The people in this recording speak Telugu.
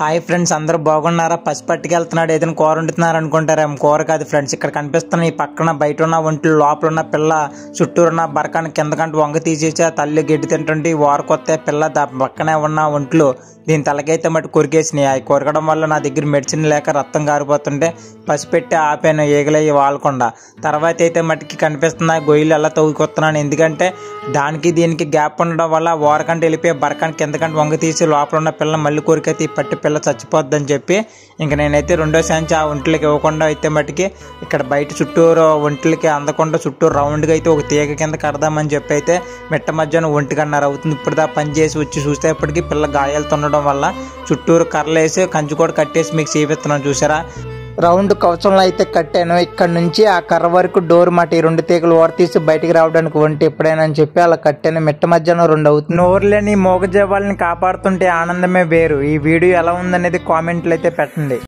హాయ్ ఫ్రెండ్స్, అందరూ బాగున్నారా? పసిపట్టుకెళ్తున్నాడు ఏదైనా కూర వండుతున్నారు అనుకుంటారేమో. కూర కాదు ఫ్రెండ్స్. ఇక్కడ కనిపిస్తున్న ఈ పక్కన బయట ఉన్న ఒంట్లో లోపల ఉన్న పిల్ల చుట్టూరున్న బరకాన్ని కిందకంటూ వంగ తీసేసి ఆ తల్లి గడ్డి తింటుంటే ఈ వారకొత్తే పిల్ల పక్కనే ఉన్న ఒంట్లో దీని తలకైతే మట్టి కొరికేసినాయి. అవి కొరకడం వల్ల నా దగ్గర మెడిసిన్ లేక రక్తం కారిపోతుంటే పసిపెట్టి ఆపాను ఈగలయ్యి వాలకుండా. తర్వాత అయితే మట్టికి కనిపిస్తున్న గొయ్యిలు ఎలా తవ్వుకొస్తున్నాను. ఎందుకంటే దానికి దీనికి గ్యాప్ ఉండడం వల్ల ఓరకంటే వెళ్ళిపోయి బరకాన్ని కిందకంటే వంగ తీసి లోపల ఉన్న పిల్ల మళ్ళీ కొరికైతే ఈ పట్టి పిల్ల చచ్చిపోద్దని చెప్పి ఇంక నేనైతే రెండో శాంచి ఆ ఒంట్లకి ఇవ్వకుండా అయితే మట్టికి ఇక్కడ బయట చుట్టూరు ఒంట్లకి అందకుండా చుట్టూరు రౌండ్గా అయితే ఒక తీగ కింద కడదామని చెప్పి అయితే మిట్ట మధ్యాహ్నం 1:30 అవుతుంది. ఇప్పుడు దా పని చేసి వచ్చి చూసేప్పటికి పిల్ల గాయాలతో ఉండడం వల్ల చుట్టూరు కర్రలేసి కంచి కూడా కట్టేసి మీకు చూపిస్తున్నాను. చూసారా, రౌండ్ కవచంలో అయితే కట్టాను. ఇక్కడ నుంచి ఆ కర్ర వరకు డోర్ మాట ఈ 2 తీగలు ఓర తీసి బయటికి రావడానికి ఒంటి ఎప్పుడైనా అని చెప్పి అలా కట్టాను. మిట్ట మధ్యాహ్నం 2 అవుతుంది. నోరులేని మూగజీవాలని కాపాడుతుంటే ఆనందమే వేరు. ఈ వీడియో ఎలా ఉందనేది కామెంట్లు అయితే పెట్టండి.